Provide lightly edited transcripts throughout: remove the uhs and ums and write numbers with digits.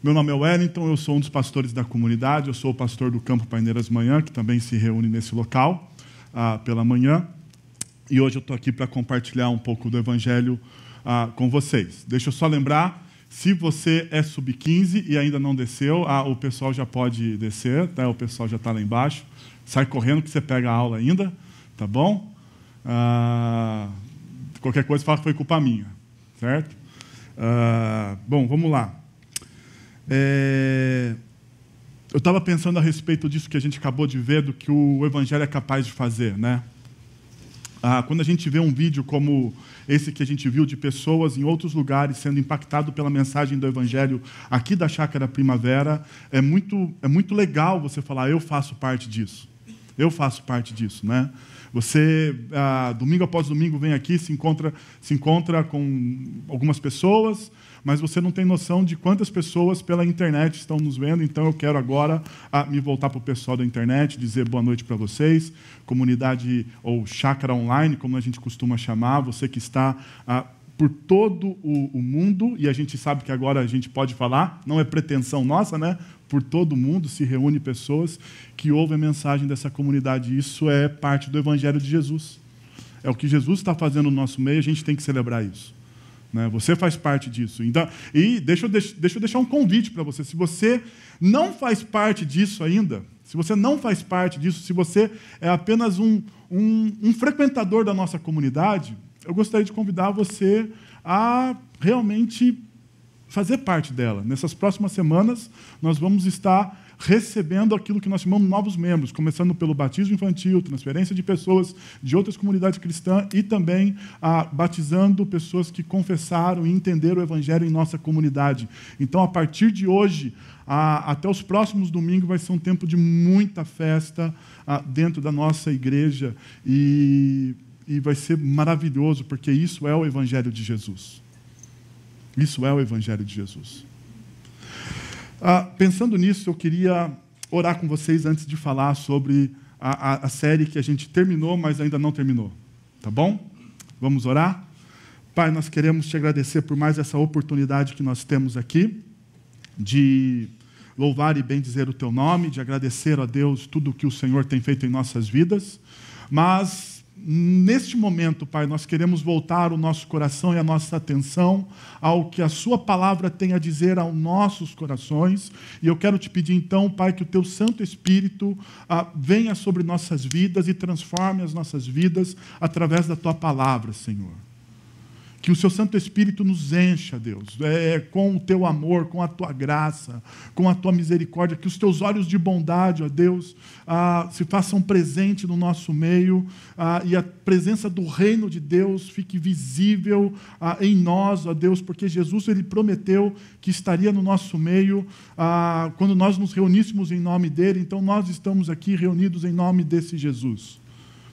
Meu nome é Wellington, eu sou um dos pastores da comunidade, eu sou o pastor do Campo Paineiras Manhã, que também se reúne nesse local pela manhã. E hoje eu estou aqui para compartilhar um pouco do Evangelho com vocês. Deixa eu só lembrar, se você é sub-15 e ainda não desceu, o pessoal já pode descer, tá? O pessoal já está lá embaixo. Sai correndo que você pega a aula ainda, tá bom? Qualquer coisa fala que foi culpa minha, certo? Bom, vamos lá. Eu estava pensando a respeito disso que a gente acabou de ver, do que o Evangelho é capaz de fazer, né? Quando a gente vê um vídeo como esse que a gente viu de pessoas em outros lugares sendo impactado pela mensagem do Evangelho aqui da Chácara Primavera, é muito legal você falar, eu faço parte disso. Eu faço parte disso, né? Você, domingo após domingo, vem aqui, se encontra com algumas pessoas, mas você não tem noção de quantas pessoas pela internet estão nos vendo. Então, eu quero agora me voltar para o pessoal da internet, dizer boa noite para vocês, comunidade ou chácara online, como a gente costuma chamar, você que está por todo o mundo, e a gente sabe que agora a gente pode falar, não é pretensão nossa, né? Por todo o mundo se reúne pessoas que ouvem a mensagem dessa comunidade. Isso é parte do Evangelho de Jesus. É o que Jesus está fazendo no nosso meio, a gente tem que celebrar isso. Né? Você faz parte disso. Então, e deixa eu deixar um convite para você. Se você não faz parte disso ainda, se você não faz parte disso, se você é apenas um frequentador da nossa comunidade, eu gostaria de convidar você a realmente fazer parte dela. Nessas próximas semanas, nós vamos estar recebendo aquilo que nós chamamos de novos membros, começando pelo batismo infantil, transferência de pessoas de outras comunidades cristãs e também batizando pessoas que confessaram e entenderam o Evangelho em nossa comunidade. Então, a partir de hoje, até os próximos domingos, vai ser um tempo de muita festa dentro da nossa igreja e vai ser maravilhoso, porque isso é o Evangelho de Jesus. Isso é o Evangelho de Jesus. Pensando nisso, eu queria orar com vocês antes de falar sobre a série que a gente terminou, mas ainda não terminou. Tá bom? Vamos orar? Pai, nós queremos te agradecer por mais essa oportunidade que nós temos aqui, de louvar e bendizer o teu nome, de agradecer a Deus tudo o que o Senhor tem feito em nossas vidas, mas neste momento, Pai, nós queremos voltar o nosso coração e a nossa atenção ao que a sua palavra tem a dizer aos nossos corações. E eu quero te pedir então, Pai, que o teu Santo Espírito venha sobre nossas vidas e transforme as nossas vidas através da tua palavra, Senhor. Que o seu Santo Espírito nos encha, Deus, com o teu amor, com a tua graça, com a tua misericórdia, que os teus olhos de bondade, ó Deus, se façam presente no nosso meio, e a presença do reino de Deus fique visível em nós, ó Deus, porque Jesus ele prometeu que estaria no nosso meio quando nós nos reuníssemos em nome dele. Então nós estamos aqui reunidos em nome desse Jesus,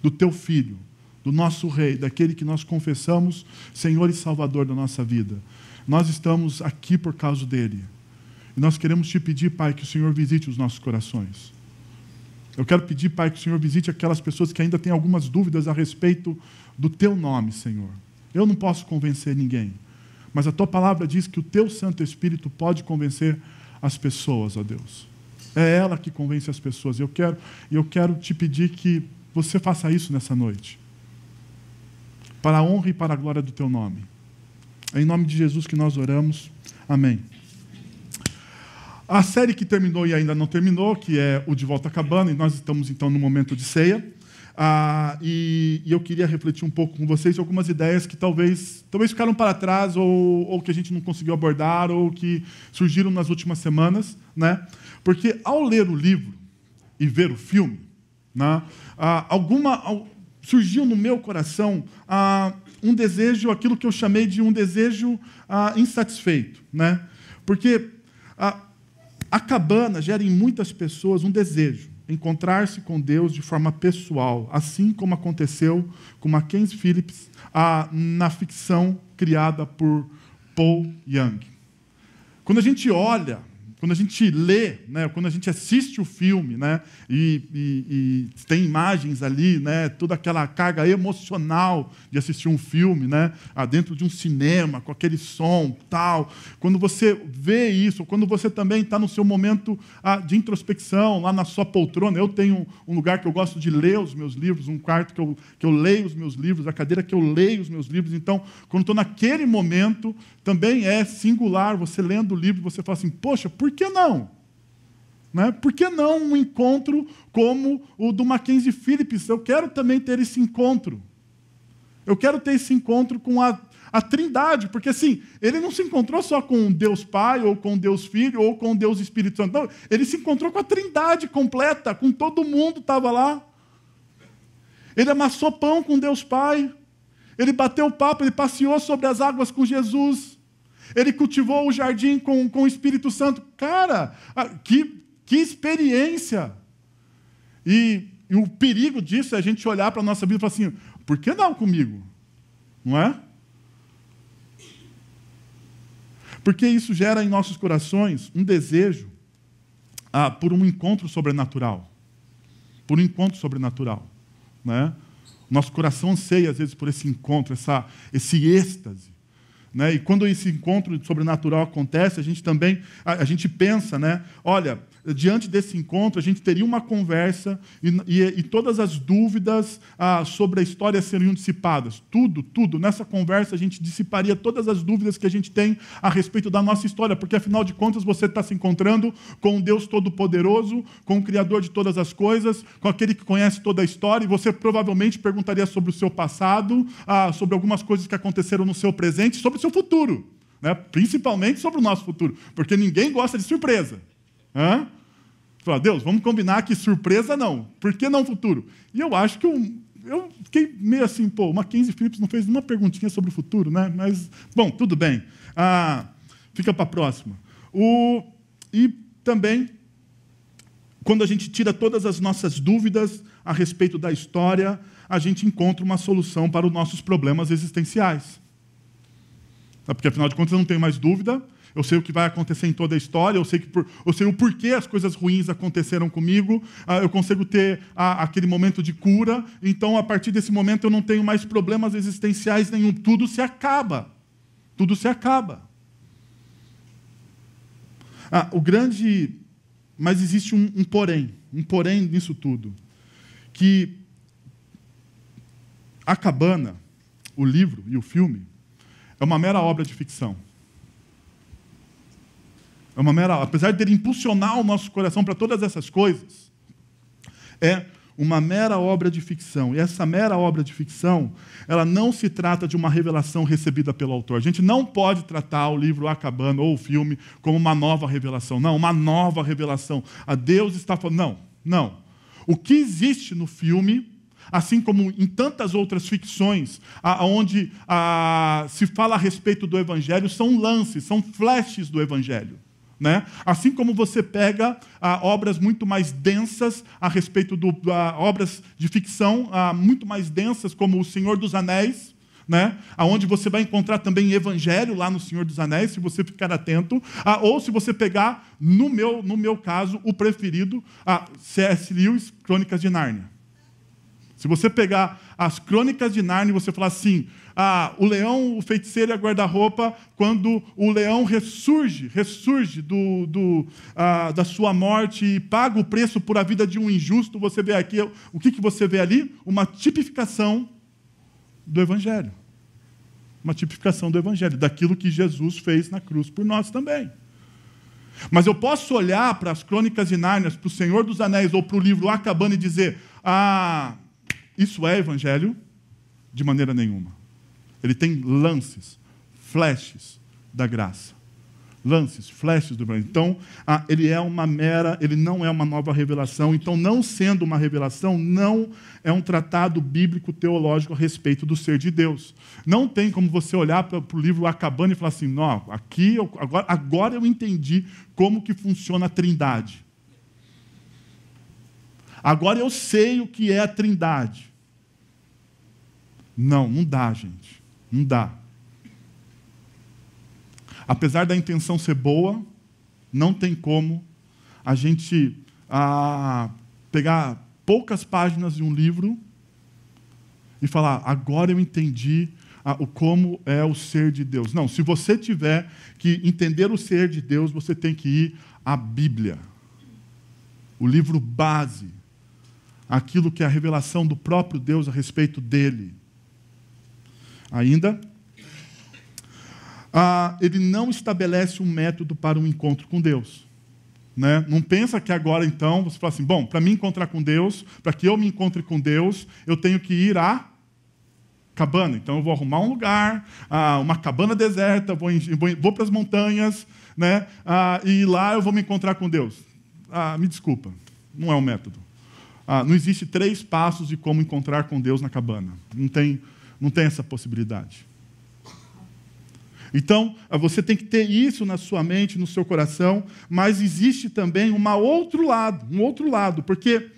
do teu Filho, do nosso Rei, daquele que nós confessamos Senhor e Salvador da nossa vida. Nós estamos aqui por causa dele. E nós queremos te pedir, Pai, que o Senhor visite os nossos corações. Eu quero pedir, Pai, que o Senhor visite aquelas pessoas que ainda têm algumas dúvidas a respeito do teu nome, Senhor. Eu não posso convencer ninguém, mas a tua palavra diz que o teu Santo Espírito pode convencer as pessoas, ó Deus. É ela que convence as pessoas. Eu quero te pedir que você faça isso nessa noite, para a honra e para a glória do teu nome. É em nome de Jesus que nós oramos. Amém. A série que terminou e ainda não terminou, que é o De Volta à Cabana, e nós estamos então no momento de ceia, e eu queria refletir um pouco com vocês algumas ideias que talvez ficaram para trás, ou que a gente não conseguiu abordar, ou que surgiram nas últimas semanas, né? Porque ao ler o livro e ver o filme, né, surgiu no meu coração um desejo, aquilo que eu chamei de um desejo insatisfeito, né? Porque a cabana gera em muitas pessoas um desejo, encontrar-se com Deus de forma pessoal, assim como aconteceu com Mackenzie Phillips na ficção criada por Paul Young. Quando a gente olha quando a gente lê, né, quando a gente assiste o filme, né, e tem imagens ali, né, toda aquela carga emocional de assistir um filme, né, dentro de um cinema, com aquele som, tal. Quando você vê isso, quando você também está no seu momento de introspecção, lá na sua poltrona, eu tenho um lugar que eu gosto de ler os meus livros, um quarto que eu leio os meus livros, a cadeira que eu leio os meus livros. Então, quando estou naquele momento, também é singular, você lendo o livro, você fala assim, poxa, por que não? Né? Por que não um encontro como o do Mackenzie Phillips? Eu quero também ter esse encontro. Eu quero ter esse encontro com a Trindade, porque assim, ele não se encontrou só com Deus Pai, ou com Deus Filho, ou com Deus Espírito Santo. Não, ele se encontrou com a Trindade completa, com todo mundo estava lá. Ele amassou pão com Deus Pai. Ele bateu papo, ele passeou sobre as águas com Jesus. Ele cultivou o jardim com o Espírito Santo. Cara, que experiência! E o perigo disso é a gente olhar para a nossa vida e falar assim, por que não comigo? Não é? Porque isso gera em nossos corações um desejo por um encontro sobrenatural. Por um encontro sobrenatural. Né? Nosso coração anseia, às vezes, por esse encontro, esse êxtase. Né? E quando esse encontro sobrenatural acontece, a gente pensa, né? Olha, diante desse encontro, a gente teria uma conversa e todas as dúvidas sobre a história seriam dissipadas. Tudo. Nessa conversa, a gente dissiparia todas as dúvidas que a gente tem a respeito da nossa história, porque, afinal de contas, você está se encontrando com um Deus Todo-Poderoso, com o Criador de todas as coisas, com aquele que conhece toda a história, e você provavelmente perguntaria sobre o seu passado, sobre algumas coisas que aconteceram no seu presente, sobre o seu futuro, né? Principalmente sobre o nosso futuro, porque ninguém gosta de surpresa. Fala, Deus, vamos combinar que surpresa não. Por que não futuro? E eu acho que eu fiquei meio assim, o Mackenzie Phillips não fez nenhuma perguntinha sobre o futuro, né? Mas, bom, tudo bem. Fica para a próxima. E também, quando a gente tira todas as nossas dúvidas a respeito da história, a gente encontra uma solução para os nossos problemas existenciais. Porque, afinal de contas, eu não tenho mais dúvida, eu sei o que vai acontecer em toda a história, eu sei o porquê as coisas ruins aconteceram comigo, eu consigo ter aquele momento de cura, então, a partir desse momento, eu não tenho mais problemas existenciais nenhum, tudo se acaba. Tudo se acaba. Mas existe um porém nisso tudo, que A Cabana, o livro e o filme, é uma mera obra de ficção. Apesar de ele impulsionar o nosso coração para todas essas coisas, é uma mera obra de ficção. E essa mera obra de ficção, ela não se trata de uma revelação recebida pelo autor. A gente não pode tratar o livro A Cabana ou o filme como uma nova revelação. Não, uma nova revelação. Deus está falando... Não. O que existe no filme, assim como em tantas outras ficções, onde se fala a respeito do Evangelho, são lances, são flashes do Evangelho. Né? Assim como você pega obras muito mais densas a respeito obras de ficção muito mais densas, como O Senhor dos Anéis, né? Onde você vai encontrar também Evangelho lá no Senhor dos Anéis, se você ficar atento, ou se você pegar, no meu caso, o preferido, C.S. Lewis, Crônicas de Nárnia. Se você pegar as Crônicas de Nárnia e você falar assim, o leão, o feiticeiro e a guarda-roupa, quando o leão ressurge da sua morte e paga o preço por a vida de um injusto, você vê aqui, o que você vê ali? Uma tipificação do Evangelho. Uma tipificação do Evangelho, daquilo que Jesus fez na cruz por nós também. Mas eu posso olhar para as Crônicas de Nárnia, para o Senhor dos Anéis ou para o livro A Cabana e dizer, isso é Evangelho? De maneira nenhuma. Ele tem lances, flashes da graça. Lances, flashes do Evangelho. Então, ele não é uma nova revelação. Então, não sendo uma revelação, não é um tratado bíblico teológico a respeito do ser de Deus. Não tem como você olhar para o livro A Cabana e falar assim, não, agora eu entendi como que funciona a Trindade. Agora eu sei o que é a Trindade. Não dá, gente. Não dá. Apesar da intenção ser boa, Não tem como a gente pegar poucas páginas de um livro e falar, agora eu entendi como é o ser de Deus. Não, se você tiver que entender o ser de Deus, você tem que ir à Bíblia. O livro base, aquilo que é a revelação do próprio Deus a respeito dele. Ainda, ele não estabelece um método para um encontro com Deus. Né? Não pensa que agora, então, você fala assim, bom, para me encontrar com Deus, para que eu me encontre com Deus, eu tenho que ir à cabana. Então, eu vou arrumar um lugar, uma cabana deserta, vou para as montanhas, né? E lá eu vou me encontrar com Deus. Me desculpa, não é um método. Não existe 3 passos de como encontrar com Deus na cabana. Não tem essa possibilidade. Então, você tem que ter isso na sua mente, no seu coração, mas existe também um outro lado, porque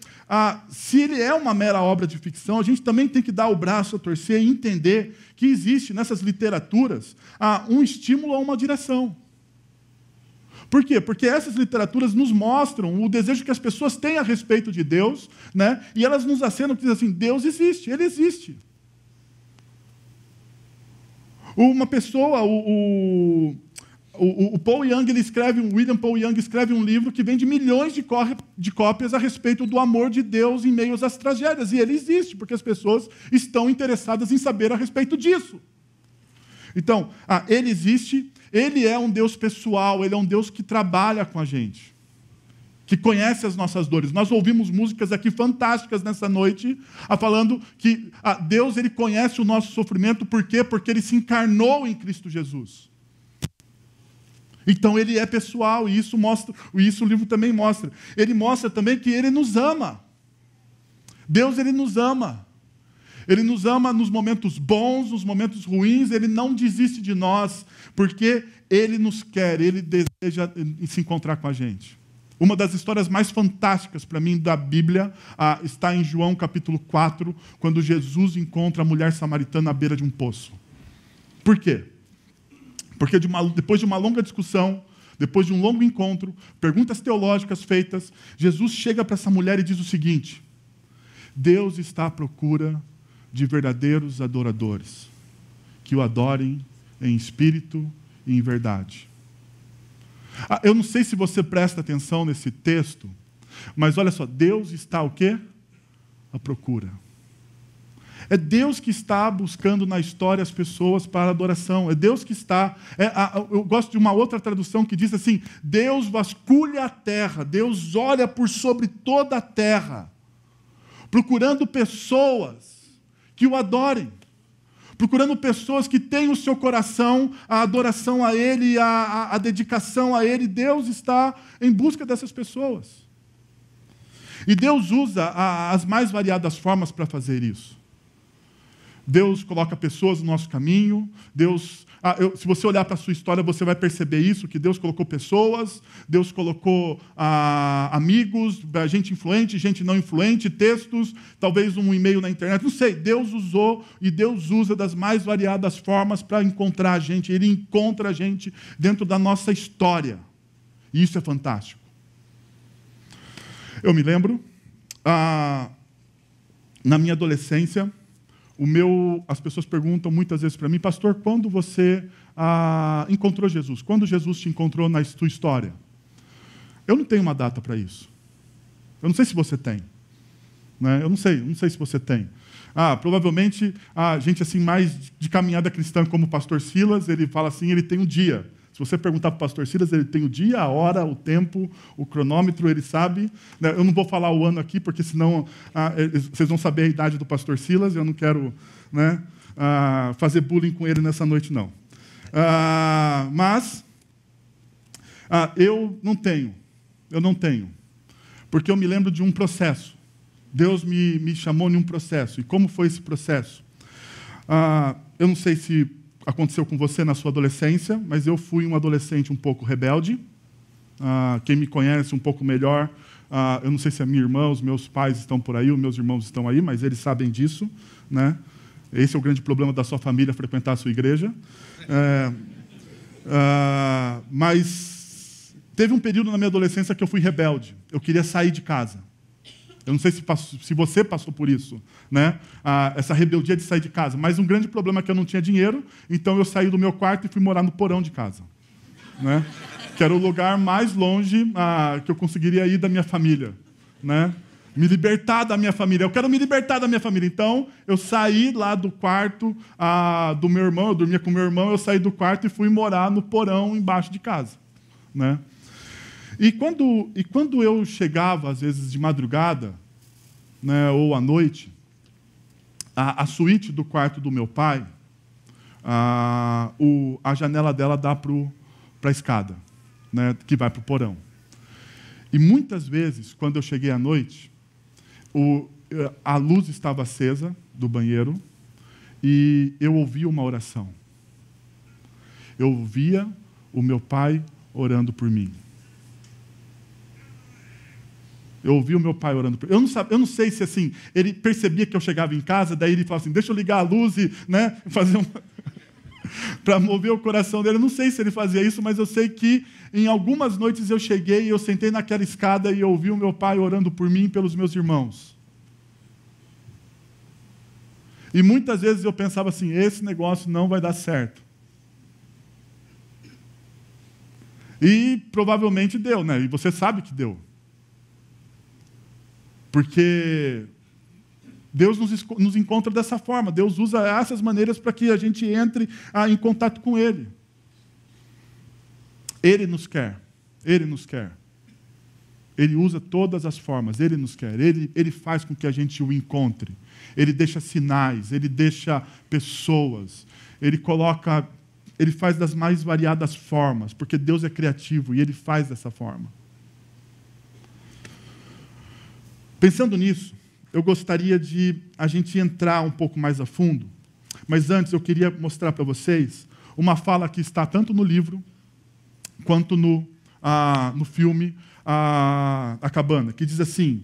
se ele é uma mera obra de ficção, a gente também tem que dar o braço a torcer e entender que existe nessas literaturas um estímulo a uma direção. Por quê? Porque essas literaturas nos mostram o desejo que as pessoas têm a respeito de Deus, né? E elas nos acenam que dizem assim, Deus existe, Ele existe. Uma pessoa, o Paul Young, William Paul Young escreve um livro que vende milhões de cópias a respeito do amor de Deus em meio às tragédias. E ele existe, porque as pessoas estão interessadas em saber a respeito disso. Então, ele existe, ele é um Deus pessoal, ele é um Deus que trabalha com a gente, que conhece as nossas dores. Nós ouvimos músicas aqui fantásticas nessa noite, falando que Deus ele conhece o nosso sofrimento. Por quê? Porque Ele se encarnou em Cristo Jesus. Então, Ele é pessoal, e isso o livro também mostra. Ele mostra também que Ele nos ama. Deus, Ele nos ama. Ele nos ama nos momentos bons, nos momentos ruins. Ele não desiste de nós, porque Ele nos quer, Ele deseja se encontrar com a gente. Uma das histórias mais fantásticas para mim da Bíblia está em João capítulo 4, quando Jesus encontra a mulher samaritana à beira de um poço. Por quê? Porque depois de uma longa discussão, depois de um longo encontro, perguntas teológicas feitas, Jesus chega para essa mulher e diz o seguinte: Deus está à procura de verdadeiros adoradores, que o adorem em espírito e em verdade. Eu não sei se você presta atenção nesse texto, mas olha só, Deus está o quê? À procura. É Deus que está buscando na história as pessoas para a adoração. É Deus que está... eu gosto de uma outra tradução que diz assim, Deus vasculha a terra, Deus olha por sobre toda a terra, procurando pessoas que o adorem. Procurando pessoas que têm o seu coração, a adoração a Ele, a dedicação a Ele. Deus está em busca dessas pessoas. E Deus usa as mais variadas formas para fazer isso. Deus coloca pessoas no nosso caminho. Se você olhar para a sua história, você vai perceber isso, que Deus colocou pessoas, Deus colocou amigos, gente influente, gente não influente, textos, talvez um e-mail na internet, não sei. Deus usou e Deus usa das mais variadas formas para encontrar a gente. Ele encontra a gente dentro da nossa história. E isso é fantástico. Eu me lembro, na minha adolescência, as pessoas perguntam muitas vezes para mim, pastor, quando você encontrou Jesus? Quando Jesus te encontrou na sua história? Eu não tenho uma data para isso. Eu não sei se você tem. Né? Eu não sei se você tem. Provavelmente, a gente assim, mais de caminhada cristã, como o pastor Silas, ele fala assim, ele tem um dia. Se você perguntar para o pastor Silas, ele tem o dia, a hora, o tempo, o cronômetro, ele sabe. Eu não vou falar o ano aqui, porque senão vocês vão saber a idade do pastor Silas, eu não quero, né, fazer bullying com ele nessa noite, não. Mas eu não tenho, porque eu me lembro de um processo. Deus me chamou em um processo. E como foi esse processo? Eu não sei se aconteceu com você na sua adolescência, mas eu fui um adolescente um pouco rebelde. Quem me conhece um pouco melhor, eu não sei se a minha irmã, os meus pais estão por aí, os meus irmãos estão aí, mas eles sabem disso, né? Esse é o grande problema da sua família, frequentar a sua igreja. Mas Teve um período na minha adolescência que eu fui rebelde. Eu queria sair de casa. Eu não sei se você passou por isso, né? Essa rebeldia de sair de casa. Mas um grande problema é que eu não tinha dinheiro, então eu saí do meu quarto e fui morar no porão de casa, né? Que era o lugar mais longe que eu conseguiria ir da minha família, né? Me libertar da minha família. Eu quero me libertar da minha família. Então, eu saí lá do quarto do meu irmão, eu dormia com meu irmão, eu saí do quarto e fui morar no porão embaixo de casa, né? E quando eu chegava, às vezes, de madrugada, né, ou à noite, a suíte do quarto do meu pai, a janela dela dá para a escada, né, que vai para o porão. E muitas vezes, quando eu cheguei à noite, a luz estava acesa do banheiro e eu ouvia uma oração. Eu ouvia o meu pai orando por mim. Eu ouvi o meu pai orando por mim. Eu não sei se assim, ele percebia que eu chegava em casa, daí ele falava assim, deixa eu ligar a luz e, né, fazer para mover o coração dele. Eu não sei se ele fazia isso, mas eu sei que em algumas noites eu cheguei e eu sentei naquela escada e ouvi o meu pai orando por mim e pelos meus irmãos. E muitas vezes eu pensava assim, esse negócio não vai dar certo. E provavelmente deu, né? E você sabe que deu. Porque Deus nos encontra dessa forma. Deus usa essas maneiras para que a gente entre em contato com Ele. Ele nos quer. Ele nos quer. Ele usa todas as formas. Ele nos quer. Ele faz com que a gente o encontre. Ele deixa sinais. Ele deixa pessoas. Ele faz das mais variadas formas. Porque Deus é criativo e Ele faz dessa forma. Pensando nisso, eu gostaria de a gente entrar um pouco mais a fundo, mas antes eu queria mostrar para vocês uma fala que está tanto no livro quanto no filme A Cabana, que diz assim,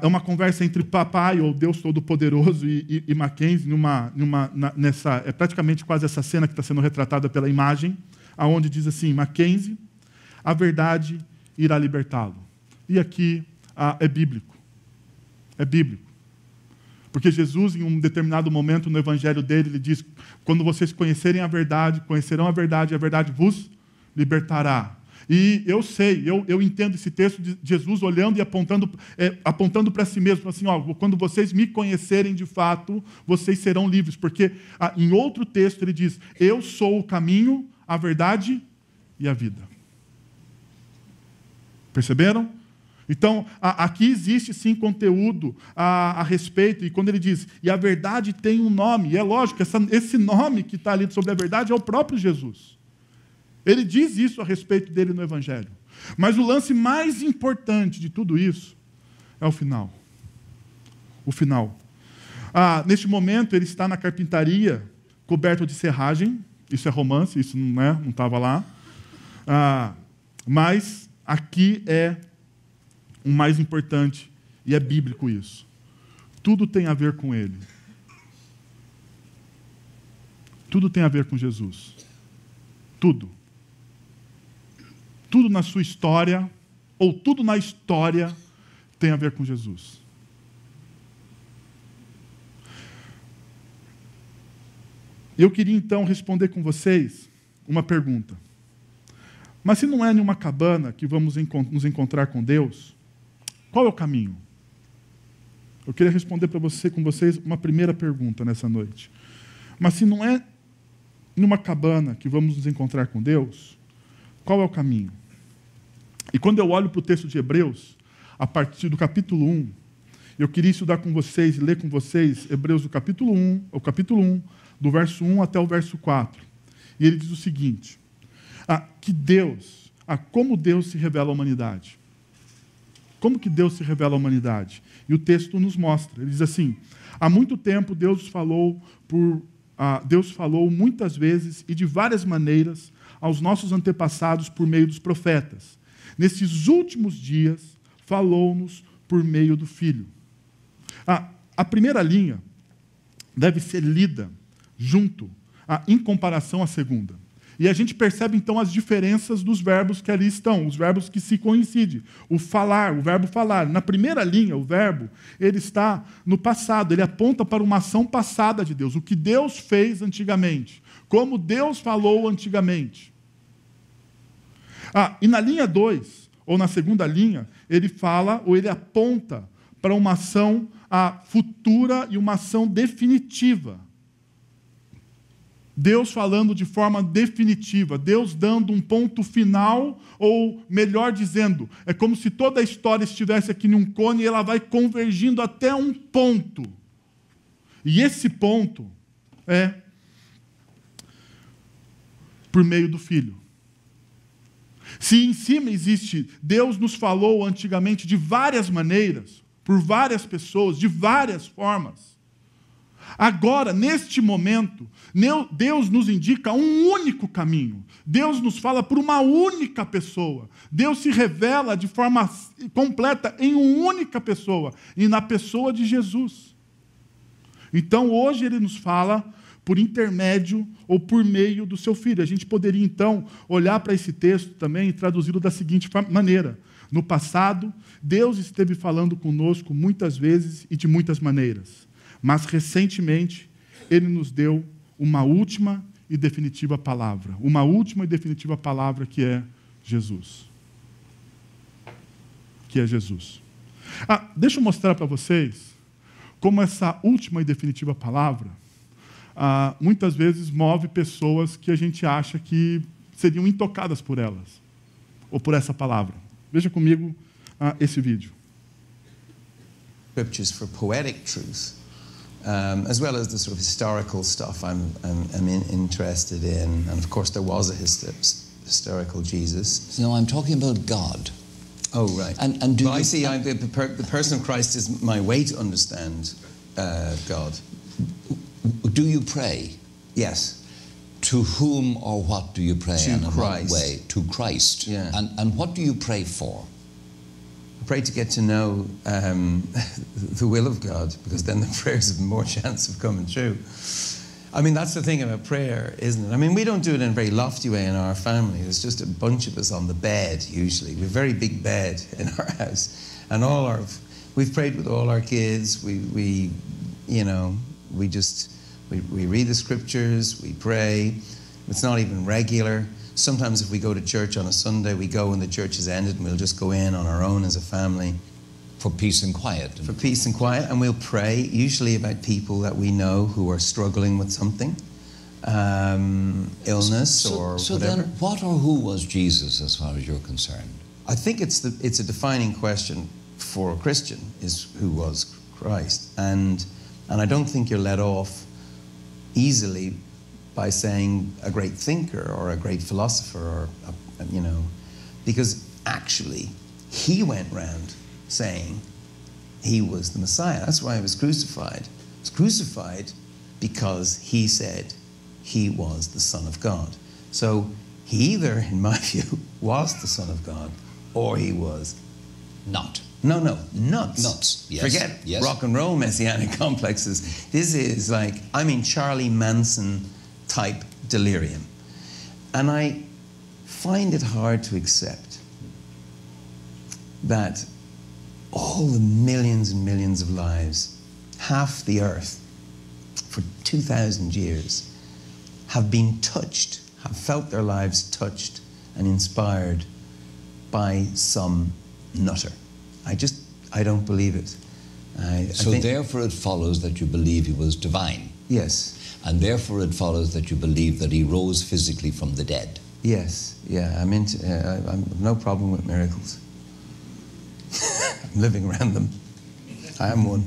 é uma conversa entre papai, ou Deus Todo-Poderoso, e Mackenzie, é praticamente quase essa cena que está sendo retratada pela imagem, aonde diz assim, Mackenzie, a verdade irá libertá-lo. E aqui é bíblico. É bíblico. Porque Jesus, em um determinado momento no evangelho dele, ele diz, quando vocês conhecerem a verdade, conhecerão a verdade, e a verdade vos libertará. E eu sei, eu entendo esse texto de Jesus olhando e apontando para si mesmo, assim, quando vocês me conhecerem de fato, vocês serão livres. Porque em outro texto ele diz, eu sou o caminho, a verdade e a vida. Perceberam? Então, aqui existe sim conteúdo a respeito, e quando ele diz, e a verdade tem um nome, e é lógico, esse nome que está ali sobre a verdade é o próprio Jesus. Ele diz isso a respeito dele no Evangelho. Mas o lance mais importante de tudo isso é o final. O final. Neste momento, ele está na carpintaria, coberto de serragem, isso é romance, isso não estava lá. Mas aqui é o mais importante, e é bíblico isso. Tudo tem a ver com Ele. Tudo tem a ver com Jesus. Tudo. Tudo na sua história, ou tudo na história, tem a ver com Jesus. Eu queria, então, responder com vocês uma pergunta. Mas se não é nenhuma cabana que vamos nos encontrar com Deus, qual é o caminho? Eu queria responder com vocês uma primeira pergunta nessa noite. Mas se não é numa cabana que vamos nos encontrar com Deus, qual é o caminho? E quando eu olho para o texto de Hebreus, a partir do capítulo 1, eu queria estudar com vocês e ler com vocês Hebreus do capítulo 1, do verso 1 até o verso 4. E ele diz o seguinte, como Deus se revela à humanidade. Como que Deus se revela à humanidade? E o texto nos mostra. Ele diz assim, há muito tempo Deus falou muitas vezes e de várias maneiras aos nossos antepassados por meio dos profetas. Nesses últimos dias, falou-nos por meio do Filho. A primeira linha deve ser lida junto, em comparação à segunda. E a gente percebe, então, as diferenças dos verbos que ali estão, os verbos que se coincidem. O falar, o verbo falar. Na primeira linha, o verbo, ele está no passado, ele aponta para uma ação passada de Deus, o que Deus fez antigamente, como Deus falou antigamente. E na linha 2, ou na segunda linha, ele fala, ou ele aponta para uma ação futura e uma ação definitiva. Deus falando de forma definitiva, Deus dando um ponto final, ou melhor dizendo, é como se toda a história estivesse aqui num cone e ela vai convergindo até um ponto. E esse ponto é por meio do Filho. Se em cima existe, Deus nos falou antigamente de várias maneiras, por várias pessoas, de várias formas. Agora, neste momento, Deus nos indica um único caminho. Deus nos fala por uma única pessoa. Deus se revela de forma completa em uma única pessoa, e na pessoa de Jesus. Então, hoje ele nos fala por intermédio ou por meio do seu Filho. A gente poderia, então, olhar para esse texto também e traduzi-lo da seguinte maneira. No passado, Deus esteve falando conosco muitas vezes e de muitas maneiras. Mas, recentemente, ele nos deu uma última e definitiva palavra. Uma última e definitiva palavra que é Jesus. Que é Jesus. Deixa eu mostrar para vocês como essa última e definitiva palavra muitas vezes move pessoas que a gente acha que seriam intocadas por elas, ou por essa palavra. Veja comigo esse vídeo. Scriptures for poetic truth. As well as the sort of historical stuff I'm interested in. And of course there was a historical Jesus. No, I'm talking about God. Oh, right. And do well, I see the person of Christ is my way to understand God. Do you pray? Yes. To whom or what do you pray? To and in Christ. what way? To Christ. Yeah. And what do you pray for? I pray to get to know the will of God, because then the prayers have more chance of coming true. I mean, that's the thing about prayer, isn't it? I mean, we don't do it in a very lofty way in our family. There's just a bunch of us on the bed, usually. We have a very big bed in our house. And we've prayed with all our kids. We read the scriptures, we pray. It's not even regular. Sometimes if we go to church on a Sunday, we go when the church has ended, and we'll just go in on our own as a family. For peace and quiet. For peace and quiet, and we'll pray, usually about people that we know who are struggling with something, illness or whatever. So then, what or who was Jesus as far as you're concerned? I think it's a defining question for a Christian, is who was Christ. And I don't think you're let off easily by saying a great thinker or a great philosopher, or because actually he went round saying he was the Messiah. That's why he was crucified. He was crucified because he said he was the Son of God. So he either, in my view, was the Son of God, or he was not. No, nuts. Nuts, yes. Forget yes. rock and roll messianic complexes. This is like, Charlie Manson type delirium. And I find it hard to accept that all the millions and millions of lives, half the earth, for 2,000 years, have been touched, have felt their lives touched and inspired by some nutter. I don't believe it. So therefore it follows that you believe he was divine. Yes. And therefore it follows that you believe that he rose physically from the dead. Yes, yeah, I'm no problem with miracles. I'm living around them. I am one.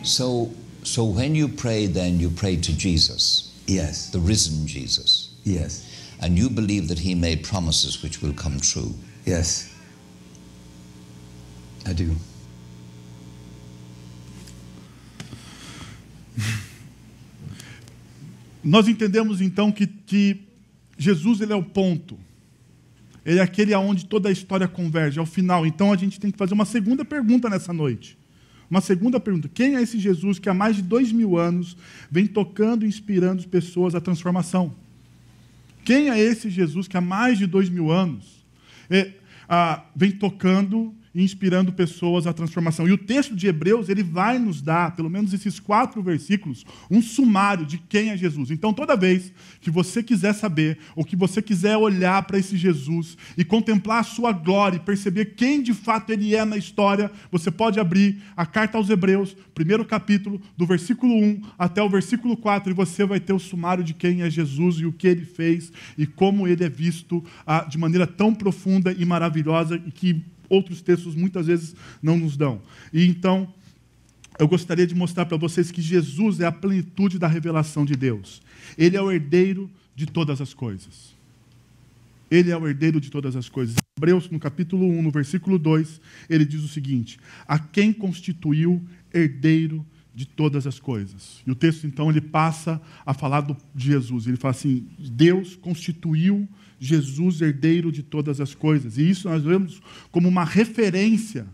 So when you pray, then you pray to Jesus. Yes. The risen Jesus. Yes. And you believe that he made promises which will come true. Yes. I do. Nós entendemos então que Jesus, ele é o ponto. Ele é aquele aonde toda a história converge, é o final. Então a gente tem que fazer uma segunda pergunta nessa noite. Uma segunda pergunta. Quem é esse Jesus que há mais de 2000 anos vem tocando e inspirando as pessoas à transformação? Quem é esse Jesus que há mais de 2000 anos vem tocando e inspirando pessoas à transformação? E o texto de Hebreus, ele vai nos dar, pelo menos esses 4 versículos, um sumário de quem é Jesus. Então, toda vez que você quiser saber, ou que você quiser olhar para esse Jesus e contemplar a sua glória e perceber quem de fato ele é na história, você pode abrir a carta aos Hebreus, primeiro capítulo, do versículo 1 até o versículo 4, e você vai ter o sumário de quem é Jesus e o que ele fez e como ele é visto de maneira tão profunda e maravilhosa e que outros textos muitas vezes não nos dão. E então, eu gostaria de mostrar para vocês que Jesus é a plenitude da revelação de Deus. Ele é o herdeiro de todas as coisas. Ele é o herdeiro de todas as coisas. Em Hebreus, no capítulo 1, no versículo 2, ele diz o seguinte: a quem constituiu herdeiro de todas as coisas. E o texto, então, ele passa a falar de Jesus. Ele fala assim: Deus constituiu Jesus herdeiro de todas as coisas. E isso nós vemos como uma referência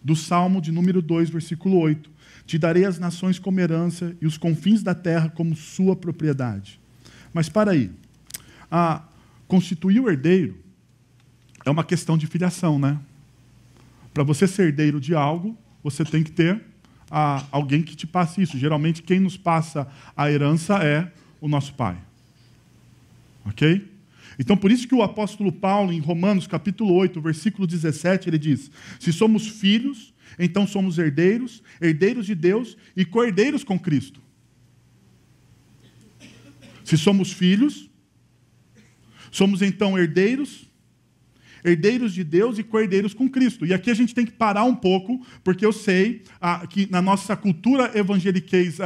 do Salmo de número 2, versículo 8. Te darei as nações como herança e os confins da terra como sua propriedade. Mas para aí, constituir o herdeiro é uma questão de filiação, né? Para você ser herdeiro de algo, você tem que ter alguém que te passe isso. Geralmente, quem nos passa a herança é o nosso pai. Ok? Então, por isso que o apóstolo Paulo, em Romanos, capítulo 8, versículo 17, ele diz: se somos filhos, então somos herdeiros, herdeiros de Deus e co-herdeiros com Cristo. Se somos filhos, somos então herdeiros de Deus e co-herdeiros com Cristo. E aqui a gente tem que parar um pouco, porque eu sei que na nossa cultura evangeliquez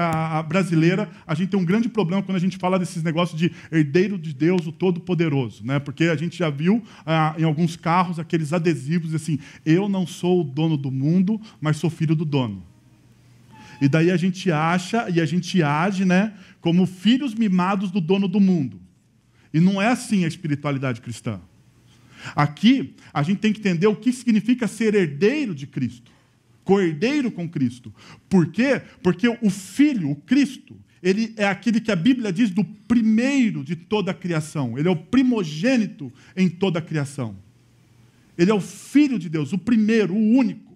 brasileira, a gente tem um grande problema quando a gente fala desses negócios de herdeiro de Deus, o Todo-Poderoso, né? Porque a gente já viu em alguns carros aqueles adesivos assim: eu não sou o dono do mundo, mas sou filho do dono. E daí a gente acha e a gente age, né, como filhos mimados do dono do mundo. E não é assim a espiritualidade cristã. Aqui, a gente tem que entender o que significa ser herdeiro de Cristo, co-herdeiro com Cristo. Por quê? Porque o Filho, o Cristo, ele é aquele que a Bíblia diz do primeiro de toda a criação. Ele é o primogênito em toda a criação. Ele é o Filho de Deus, o primeiro, o único.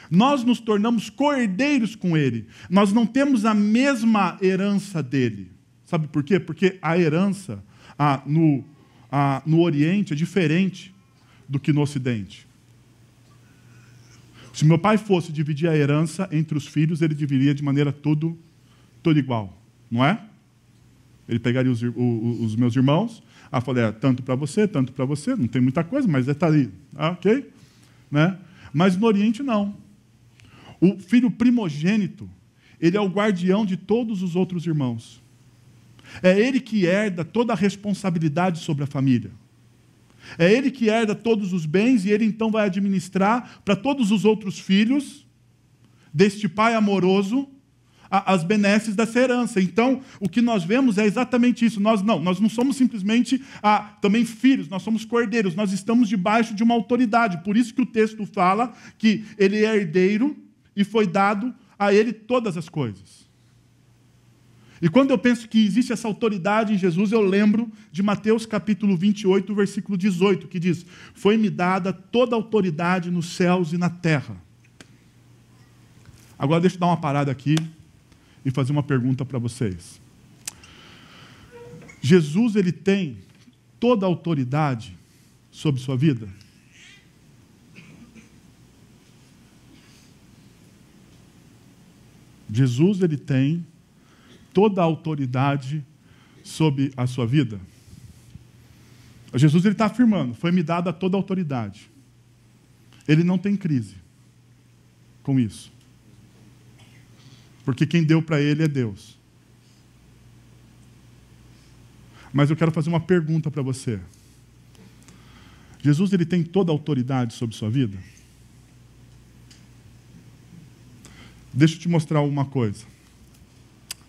Nós nos tornamos co-herdeiros com Ele. Nós não temos a mesma herança dele. Sabe por quê? Porque a herança no Oriente é diferente do que no Ocidente. Se meu pai fosse dividir a herança entre os filhos, ele dividiria de maneira tudo igual, não é? Ele pegaria os meus irmãos, falei, tanto para você, não tem muita coisa, mas está ali, ok? Né? Mas no Oriente não. O filho primogênito, ele é o guardião de todos os outros irmãos. É ele que herda toda a responsabilidade sobre a família. É ele que herda todos os bens e ele então vai administrar para todos os outros filhos deste pai amoroso as benesses dessa herança. Então, o que nós vemos é exatamente isso. Nós não somos simplesmente também filhos, nós somos co-herdeiros, nós estamos debaixo de uma autoridade. Por isso que o texto fala que ele é herdeiro e foi dado a ele todas as coisas. E quando eu penso que existe essa autoridade em Jesus, eu lembro de Mateus capítulo 28, versículo 18, que diz: foi-me dada toda a autoridade nos céus e na terra. Agora deixa eu dar uma parada aqui e fazer uma pergunta para vocês. Jesus, ele tem toda a autoridade sobre sua vida? Jesus, ele tem toda a autoridade sobre a sua vida? Jesus está afirmando, foi-me dada toda a autoridade. Ele não tem crise com isso. Porque quem deu para ele é Deus. Mas eu quero fazer uma pergunta para você. Jesus, ele tem toda a autoridade sobre sua vida? Deixa eu te mostrar uma coisa.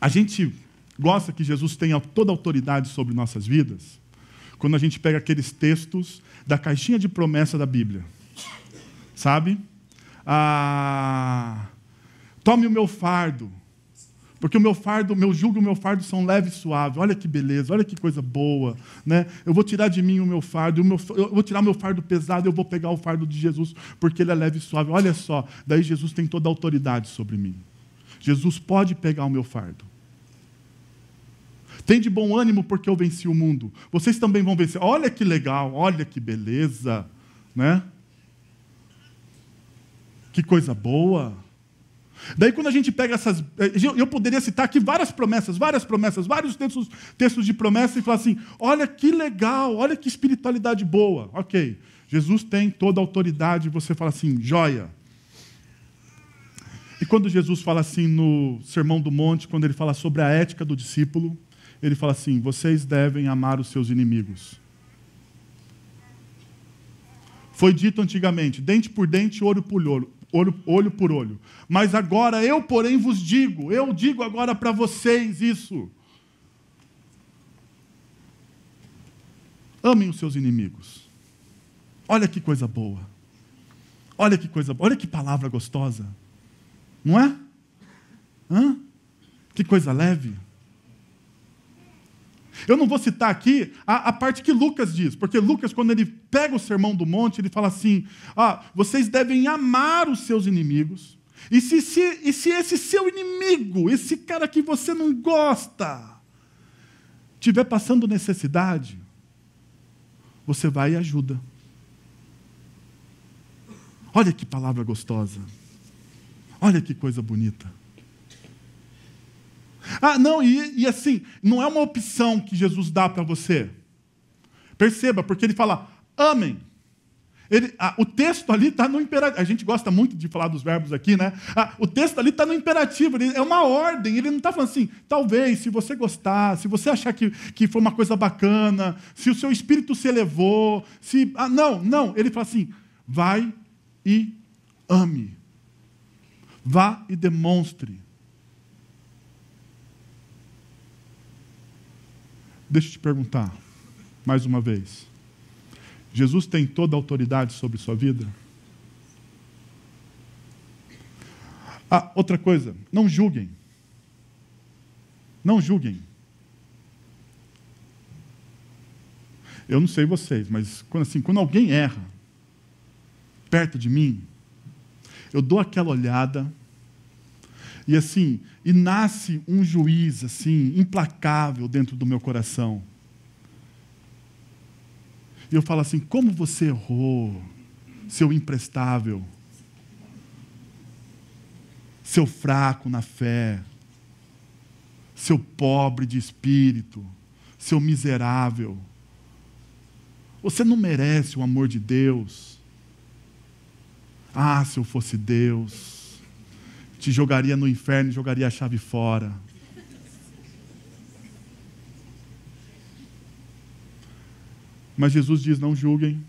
A gente gosta que Jesus tenha toda a autoridade sobre nossas vidas quando a gente pega aqueles textos da caixinha de promessa da Bíblia. Sabe? Tome o meu fardo, Porque o meu jugo e o meu fardo são leves e suaves. Olha que beleza, olha que coisa boa. Né? Eu vou tirar de mim o meu fardo, eu vou tirar o meu fardo pesado, eu vou pegar o fardo de Jesus, porque ele é leve e suave. Olha só, daí Jesus tem toda a autoridade sobre mim. Jesus pode pegar o meu fardo. Tem de bom ânimo porque eu venci o mundo. Vocês também vão vencer. Olha que legal, olha que beleza. Né? Que coisa boa. Daí quando a gente pega essas... Eu poderia citar aqui várias promessas, vários textos de promessa e falar assim, olha que legal, olha que espiritualidade boa. Ok, Jesus tem toda a autoridade e você fala assim, joia. E quando Jesus fala assim no Sermão do Monte, quando ele fala sobre a ética do discípulo, ele fala assim, vocês devem amar os seus inimigos. Foi dito antigamente, dente por dente, olho por olho. Mas agora eu, porém, vos digo, eu digo agora para vocês isso. Amem os seus inimigos. Olha que coisa boa. Olha que coisa boa. Olha que palavra gostosa. Não é? Hã? Que coisa leve. Eu não vou citar aqui a parte que Lucas diz, porque Lucas, quando ele pega o Sermão do Monte, ele fala assim, vocês devem amar os seus inimigos, e se esse seu inimigo, esse cara que você não gosta, estiver passando necessidade, você vai e ajuda. Olha que palavra gostosa. Olha que coisa bonita. Não, e assim, não é uma opção que Jesus dá para você. Perceba, porque ele fala, amem. O texto ali está no imperativo. A gente gosta muito de falar dos verbos aqui, né? O texto ali está no imperativo, é uma ordem. Ele não está falando assim, talvez, se você gostar, se você achar que foi uma coisa bacana, se o seu espírito se elevou, não. Ele fala assim, vai e ame. Vá e demonstre. Deixa eu te perguntar, mais uma vez. Jesus tem toda a autoridade sobre sua vida? Outra coisa, não julguem. Não julguem. Eu não sei vocês, mas quando alguém erra perto de mim, eu dou aquela olhada e nasce um juiz implacável dentro do meu coração. E eu falo assim, como você errou, seu imprestável, seu fraco na fé, seu pobre de espírito, seu miserável. Você não merece o amor de Deus. Se eu fosse Deus, te jogaria no inferno e jogaria a chave fora. Mas Jesus diz, não julguem.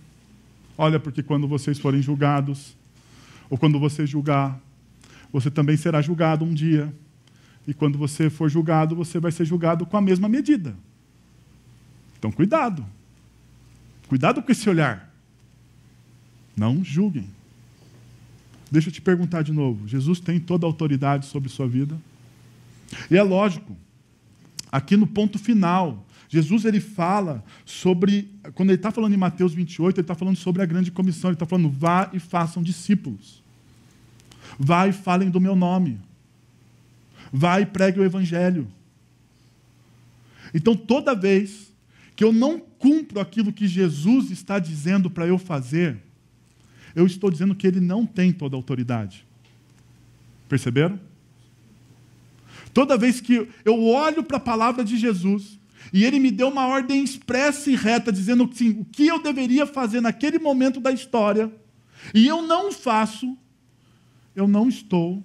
Olha, porque quando vocês forem julgados, ou quando você julgar, você também será julgado um dia. E quando você for julgado, você vai ser julgado com a mesma medida. Então, cuidado. Cuidado com esse olhar. Não julguem. Deixa eu te perguntar de novo. Jesus tem toda a autoridade sobre sua vida? E é lógico, aqui no ponto final, Jesus ele fala sobre, quando ele está falando em Mateus 28, ele está falando sobre a grande comissão, ele está falando, vá e façam discípulos. Vá e falem do meu nome. Vá e pregue o evangelho. Então, toda vez que eu não cumpro aquilo que Jesus está dizendo para eu fazer, eu estou dizendo que ele não tem toda a autoridade. Perceberam? Toda vez que eu olho para a palavra de Jesus, e ele me deu uma ordem expressa e reta, dizendo assim, o que eu deveria fazer naquele momento da história, e eu não faço, eu não estou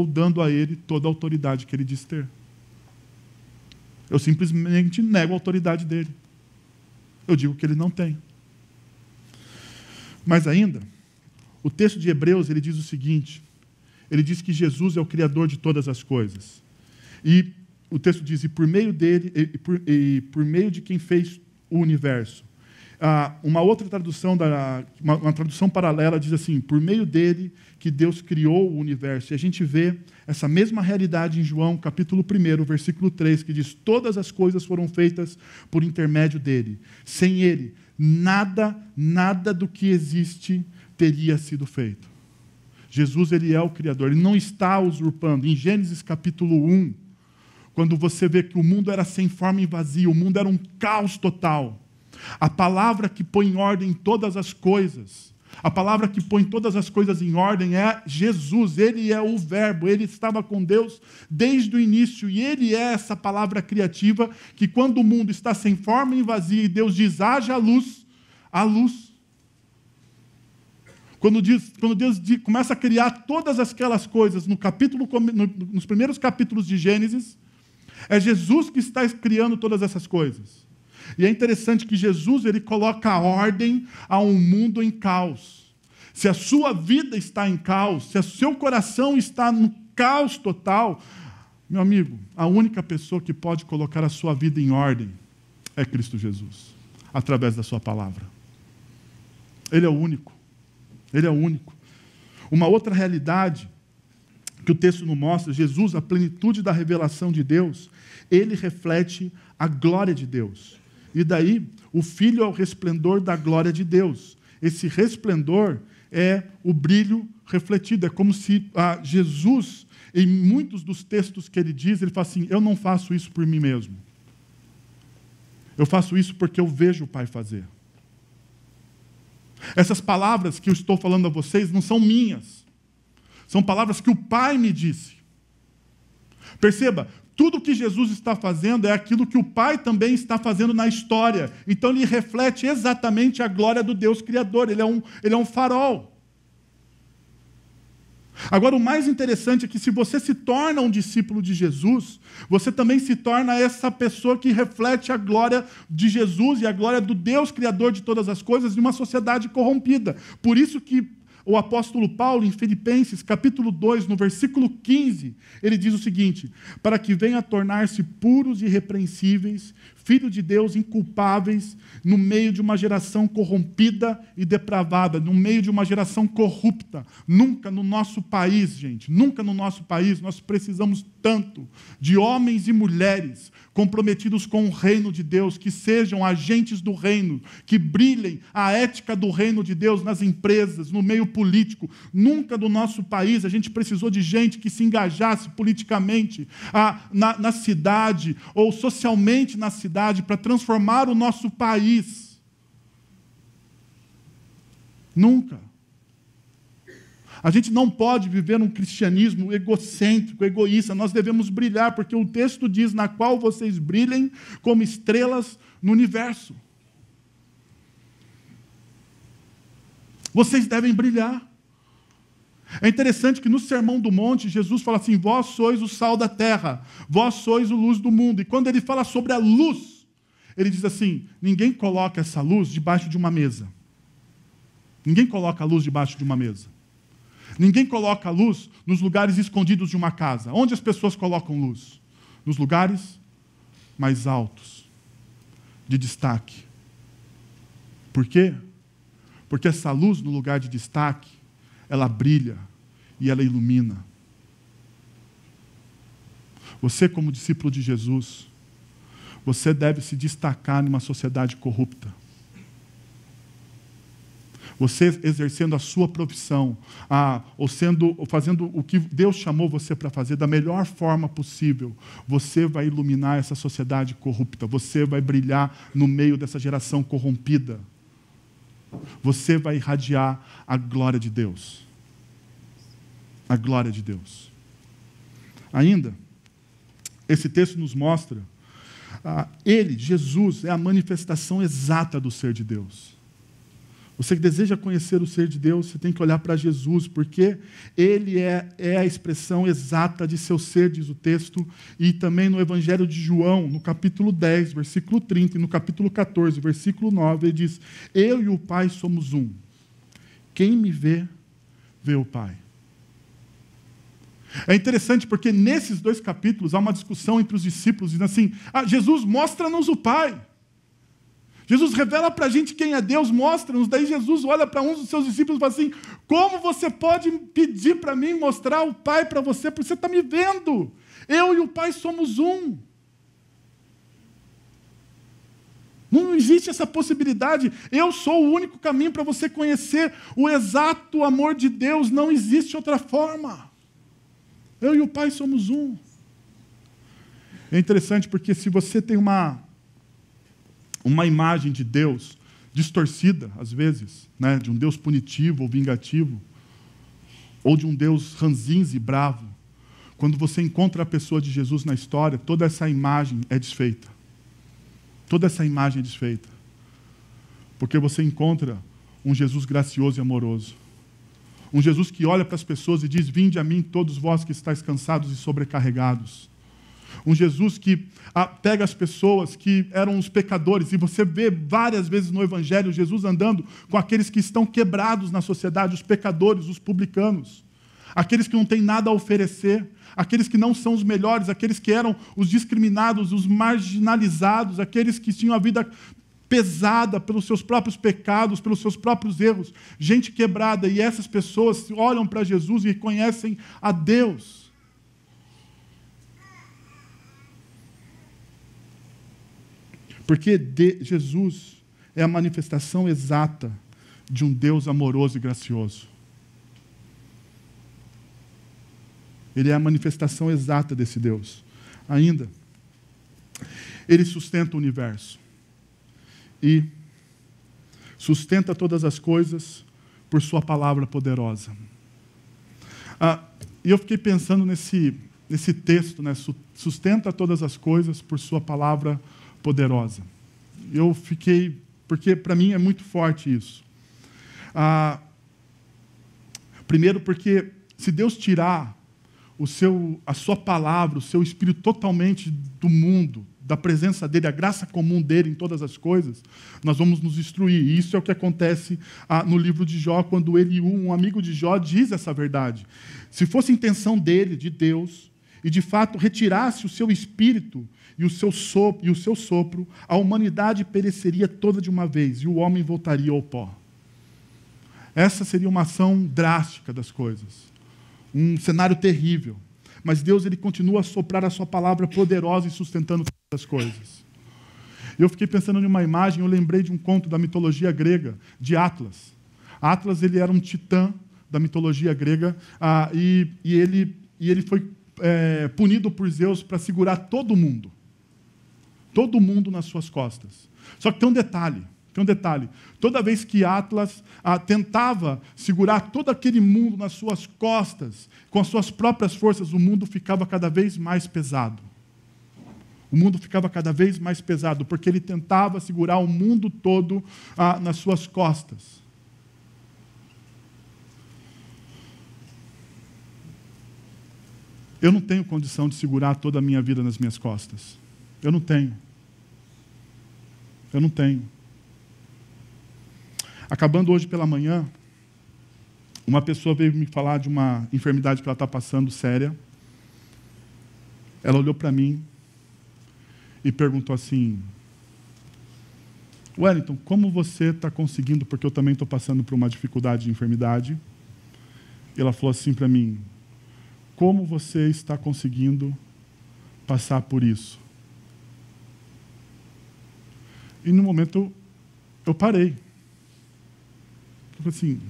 dando a ele toda a autoridade que ele diz ter. Eu simplesmente nego a autoridade dele. Eu digo que ele não tem. Mas ainda, o texto de Hebreus, ele diz o seguinte, ele diz que Jesus é o Criador de todas as coisas. E o texto diz, e por meio dele, e por meio de quem fez o universo. Uma outra tradução, uma tradução paralela, diz assim: por meio dele que Deus criou o universo. E a gente vê essa mesma realidade em João, capítulo 1, versículo 3, que diz: todas as coisas foram feitas por intermédio dele. Sem ele, nada do que existe teria sido feito. Jesus, ele é o Criador, ele não está usurpando. Em Gênesis capítulo 1, quando você vê que o mundo era sem forma e vazio, o mundo era um caos total, a palavra que põe em ordem todas as coisas, a palavra que põe todas as coisas em ordem é Jesus. Ele é o Verbo, ele estava com Deus desde o início, e ele é essa palavra criativa que, quando o mundo está sem forma e vazio, e Deus diz: haja luz, há luz. Quando Deus começa a criar todas aquelas coisas nos primeiros capítulos de Gênesis, é Jesus que está criando todas essas coisas. E é interessante que Jesus, ele coloca ordem a um mundo em caos. Se a sua vida está em caos, se o seu coração está no caos total, meu amigo, a única pessoa que pode colocar a sua vida em ordem é Cristo Jesus, através da sua palavra. Ele é o único. Ele é o único. Uma outra realidade que o texto nos mostra: Jesus, a plenitude da revelação de Deus, ele reflete a glória de Deus. E daí, o Filho é o resplendor da glória de Deus. Esse resplendor é o brilho refletido. É como se Jesus, em muitos dos textos que ele diz, ele fala assim: eu não faço isso por mim mesmo. Eu faço isso porque eu vejo o Pai fazer. Essas palavras que eu estou falando a vocês não são minhas. São palavras que o Pai me disse. Perceba, tudo que Jesus está fazendo é aquilo que o Pai também está fazendo na história. Então ele reflete exatamente a glória do Deus Criador. Ele é um farol. Agora, o mais interessante é que, se você se torna um discípulo de Jesus, você também se torna essa pessoa que reflete a glória de Jesus e a glória do Deus Criador de todas as coisas, de uma sociedade corrompida. Por isso que o apóstolo Paulo, em Filipenses, capítulo 2, no versículo 15, ele diz o seguinte: para que venha a tornar-se puros e irrepreensíveis, filhos de Deus inculpáveis, no meio de uma geração corrompida e depravada, no meio de uma geração corrupta. Nunca no nosso país, gente, nunca no nosso país nós precisamos tanto de homens e mulheres comprometidos com o reino de Deus, que sejam agentes do reino, que brilhem a ética do reino de Deus nas empresas, no meio político. Nunca no nosso país a gente precisou de gente que se engajasse politicamente na cidade ou socialmente na cidade para transformar o nosso país. Nunca. A gente não pode viver um cristianismo egocêntrico, egoísta. Nós devemos brilhar, porque o texto diz: na qual vocês brilhem como estrelas no universo. Vocês devem brilhar. É interessante que no Sermão do Monte, Jesus fala assim: vós sois o sal da terra, vós sois a luz do mundo. E quando ele fala sobre a luz, ele diz assim: ninguém coloca essa luz debaixo de uma mesa. Ninguém coloca a luz debaixo de uma mesa. Ninguém coloca a luz nos lugares escondidos de uma casa. Onde as pessoas colocam luz? Nos lugares mais altos, de destaque. Por quê? Porque essa luz, no lugar de destaque, ela brilha e ela ilumina. Você, como discípulo de Jesus, você deve se destacar numa sociedade corrupta. Você exercendo a sua profissão, ou fazendo o que Deus chamou você para fazer da melhor forma possível, você vai iluminar essa sociedade corrupta. Você vai brilhar no meio dessa geração corrompida. Você vai irradiar a glória de Deus. A glória de Deus. Ainda, esse texto nos mostra, ele, Jesus, é a manifestação exata do ser de Deus. Você que deseja conhecer o ser de Deus, você tem que olhar para Jesus, porque ele é a expressão exata de seu ser, diz o texto, e também no Evangelho de João, no capítulo 10, versículo 30, e no capítulo 14, versículo 9, ele diz: eu e o Pai somos um. Quem me vê, vê o Pai. É interessante porque nesses dois capítulos há uma discussão entre os discípulos, dizendo assim: Jesus, mostra-nos o Pai. Jesus revela para a gente quem é Deus, mostra-nos. Daí Jesus olha para um dos seus discípulos e fala assim: como você pode pedir para mim mostrar o Pai para você? Porque você está me vendo. Eu e o Pai somos um. Não existe essa possibilidade. Eu sou o único caminho para você conhecer o exato amor de Deus. Não existe outra forma. Eu e o Pai somos um. É interessante porque se você tem uma imagem de Deus distorcida, às vezes, né, de um Deus punitivo ou vingativo, ou de um Deus ranzinza e bravo, quando você encontra a pessoa de Jesus na história, toda essa imagem é desfeita. Toda essa imagem é desfeita. Porque você encontra um Jesus gracioso e amoroso. Um Jesus que olha para as pessoas e diz: vinde a mim todos vós que estáis cansados e sobrecarregados. Um Jesus que pega as pessoas que eram os pecadores, e você vê várias vezes no Evangelho Jesus andando com aqueles que estão quebrados na sociedade, os pecadores, os publicanos, aqueles que não têm nada a oferecer, aqueles que não são os melhores, aqueles que eram os discriminados, os marginalizados, aqueles que tinham a vida pesada pelos seus próprios pecados, pelos seus próprios erros, gente quebrada, e essas pessoas olham para Jesus e conhecem a Deus. Porque Jesus é a manifestação exata de um Deus amoroso e gracioso. Ele é a manifestação exata desse Deus. Ainda, ele sustenta o universo. E sustenta todas as coisas por sua palavra poderosa. E eu fiquei pensando nesse texto, né? Sustenta todas as coisas por sua palavra poderosa. Eu fiquei... Porque para mim é muito forte isso. Primeiro porque se Deus tirar a sua palavra, o seu espírito totalmente do mundo, da presença dele, a graça comum dele em todas as coisas, nós vamos nos destruir. E isso é o que acontece no livro de Jó, quando um amigo de Jó, diz essa verdade. Se fosse intenção dele, de Deus, e de fato retirasse o seu espírito e o seu sopro, a humanidade pereceria toda de uma vez, e o homem voltaria ao pó. Essa seria uma ação drástica das coisas. Um cenário terrível. Mas Deus, ele continua a soprar a sua palavra poderosa e sustentando todas as coisas. Eu fiquei pensando em uma imagem, eu lembrei de um conto da mitologia grega, de Atlas. Atlas, ele era um titã da mitologia grega, e ele foi punido por Zeus para segurar todo mundo nas suas costas. Só que tem um detalhe. Toda vez que Atlas tentava segurar todo aquele mundo nas suas costas, com as suas próprias forças, o mundo ficava cada vez mais pesado. O mundo ficava cada vez mais pesado, porque ele tentava segurar o mundo todo nas suas costas. Eu não tenho condição de segurar toda a minha vida nas minhas costas. Eu não tenho. Acabando hoje pela manhã, uma pessoa veio me falar de uma enfermidade que ela está passando séria. Ela olhou para mim e perguntou assim: Wellington, como você está conseguindo, porque eu também estou passando por uma dificuldade de enfermidade. E ela falou assim para mim: como você está conseguindo passar por isso? E no momento eu parei. Eu falei assim: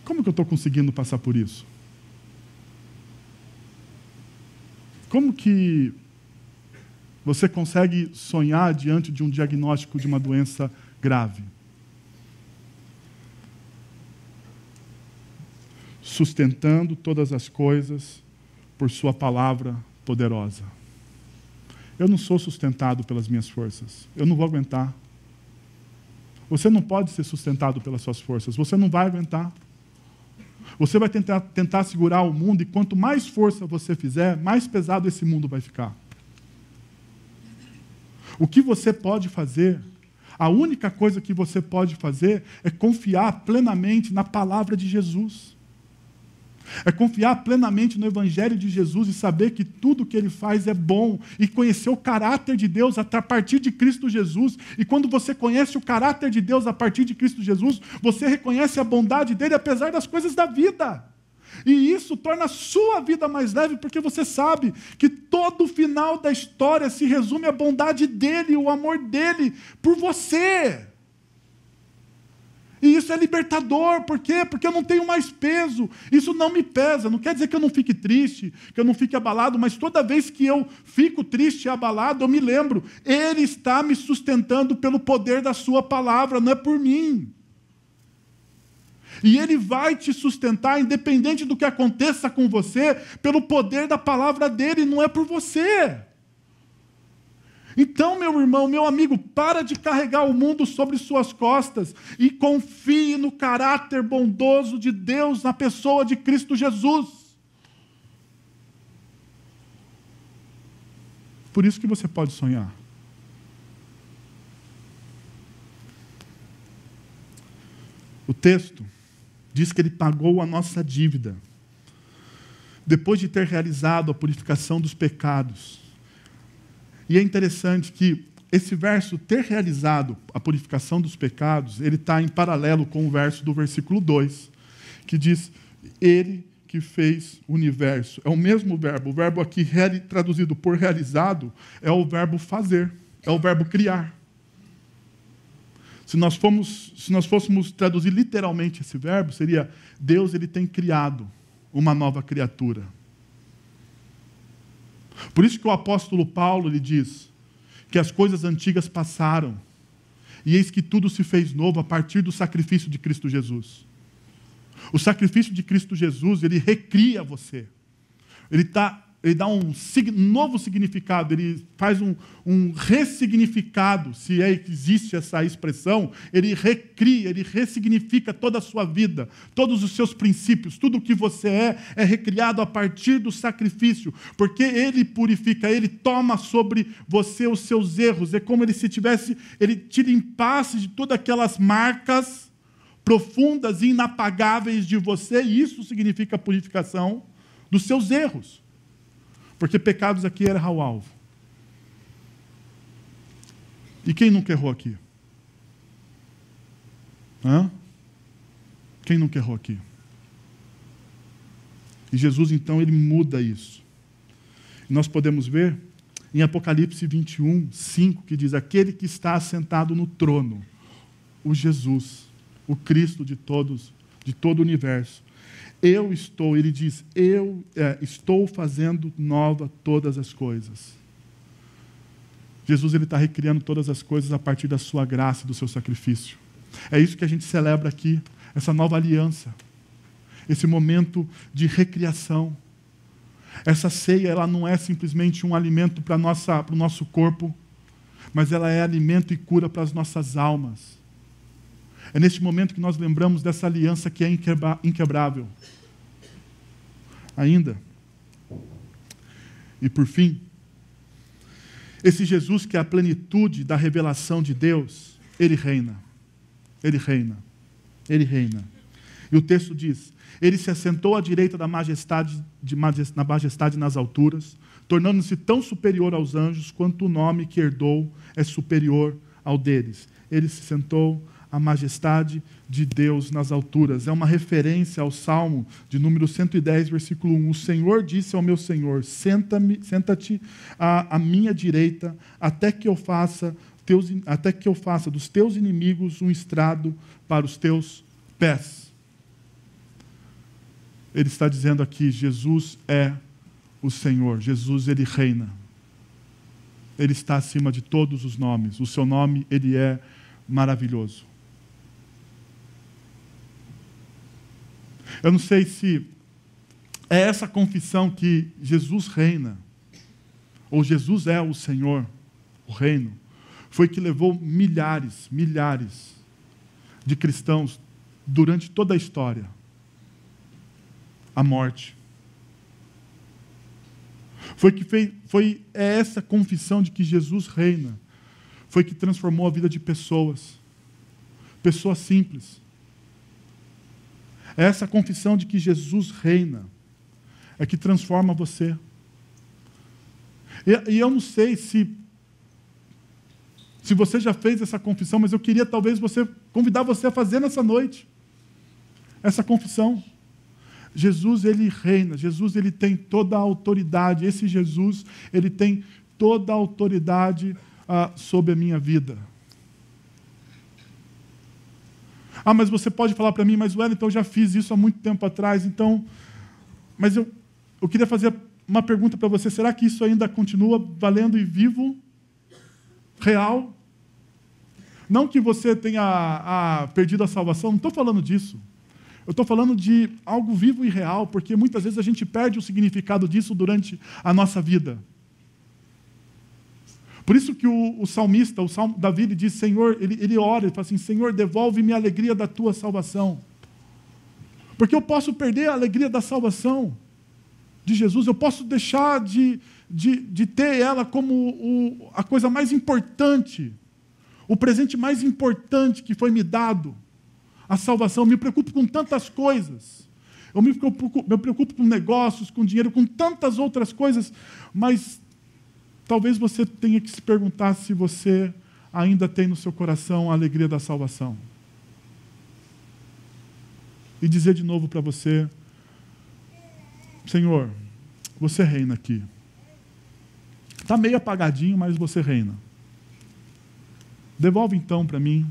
como que eu estou conseguindo passar por isso? Como que você consegue sonhar diante de um diagnóstico de uma doença grave? Sustentando todas as coisas por sua palavra poderosa. Eu não sou sustentado pelas minhas forças. Eu não vou aguentar. Você não pode ser sustentado pelas suas forças. Você não vai aguentar. Você vai tentar segurar o mundo, e quanto mais força você fizer, mais pesado esse mundo vai ficar. O que você pode fazer, a única coisa que você pode fazer é confiar plenamente na palavra de Jesus. É confiar plenamente no Evangelho de Jesus e saber que tudo que Ele faz é bom e conhecer o caráter de Deus a partir de Cristo Jesus. E quando você conhece o caráter de Deus a partir de Cristo Jesus, você reconhece a bondade dEle apesar das coisas da vida. E isso torna a sua vida mais leve, porque você sabe que todo o final da história se resume à bondade dEle, o amor dEle por você. E isso é libertador. Por quê? Porque eu não tenho mais peso. Isso não me pesa. Não quer dizer que eu não fique triste, que eu não fique abalado, mas toda vez que eu fico triste e abalado, eu me lembro, Ele está me sustentando pelo poder da sua palavra, não é por mim. E Ele vai te sustentar, independente do que aconteça com você, pelo poder da palavra dEle, não é por você. Então, meu irmão, meu amigo, para de carregar o mundo sobre suas costas e confie no caráter bondoso de Deus na pessoa de Cristo Jesus. Por isso que você pode sonhar. O texto diz que Ele pagou a nossa dívida, depois de ter realizado a purificação dos pecados. E é interessante que esse verso, ter realizado a purificação dos pecados, ele está em paralelo com o verso do versículo 2, que diz, Ele que fez o universo. É o mesmo verbo. O verbo aqui traduzido por realizado é o verbo fazer, é o verbo criar. Se nós fôssemos traduzir literalmente esse verbo, seria Deus ele tem criado uma nova criatura. Por isso que o apóstolo Paulo ele diz que as coisas antigas passaram e eis que tudo se fez novo a partir do sacrifício de Cristo Jesus. O sacrifício de Cristo Jesus, ele recria você. Ele dá um novo significado, ele faz um ressignificado, se é que existe essa expressão, ele recria, ele ressignifica toda a sua vida, todos os seus princípios, tudo o que você é recriado a partir do sacrifício, porque ele purifica, ele toma sobre você os seus erros, é como ele te limpasse de todas aquelas marcas profundas e inapagáveis de você, e isso significa a purificação dos seus erros. Porque pecados aqui era o alvo. E quem nunca errou aqui? Quem nunca errou aqui? E Jesus, então, ele muda isso. E nós podemos ver em Apocalipse 21, 5, que diz, aquele que está assentado no trono, o Jesus, o Cristo de todo o universo, ele diz, estou fazendo nova todas as coisas. Jesus está recriando todas as coisas a partir da sua graça e do seu sacrifício. É isso que a gente celebra aqui, essa nova aliança, esse momento de recriação. Essa ceia ela não é simplesmente um alimento para o nosso corpo, mas ela é alimento e cura para as nossas almas. É neste momento que nós lembramos dessa aliança que é inquebrável. Ainda. E por fim, esse Jesus que é a plenitude da revelação de Deus, Ele reina. Ele reina. Ele reina. E o texto diz, Ele se assentou à direita da majestade, na majestade nas alturas, tornando-se tão superior aos anjos quanto o nome que herdou é superior ao deles. Ele se sentou a majestade de Deus nas alturas. É uma referência ao Salmo de número 110, versículo 1. O Senhor disse ao meu Senhor, senta-te à minha direita, até que eu faça dos teus inimigos um estrado para os teus pés. Ele está dizendo aqui, Jesus é o Senhor. Jesus, Ele reina. Ele está acima de todos os nomes. O seu nome, Ele é maravilhoso. Eu não sei se é essa confissão que Jesus reina, ou Jesus é o Senhor, o reino, foi que levou milhares de cristãos durante toda a história à morte. Foi essa confissão de que Jesus reina, foi que transformou a vida de pessoas simples. É essa confissão de que Jesus reina, é que transforma você. E eu não sei se você já fez essa confissão, mas eu queria talvez convidar você a fazer nessa noite essa confissão. Jesus, ele reina. Jesus, ele tem toda a autoridade. Esse Jesus, ele tem toda a autoridade sobre a minha vida. Mas você pode falar para mim, mas Wellington, eu já fiz isso há muito tempo atrás, então... Mas eu queria fazer uma pergunta para você. Será que isso ainda continua valendo e vivo? Real? Não que você tenha perdido a salvação, não estou falando disso. Eu estou falando de algo vivo e real, porque muitas vezes a gente perde o significado disso durante a nossa vida. Por isso que o salmista, Davi, ele diz, Senhor, ele ora, ele fala assim, Senhor, devolve-me a alegria da tua salvação. Porque eu posso perder a alegria da salvação de Jesus, eu posso deixar de ter ela como a coisa mais importante, o presente mais importante que foi me dado, a salvação. Eu me preocupo com tantas coisas, eu me preocupo com negócios, com dinheiro, com tantas outras coisas, mas talvez você tenha que se perguntar se você ainda tem no seu coração a alegria da salvação. E dizer de novo para você, Senhor, você reina aqui. Está meio apagadinho, mas você reina. Devolve então para mim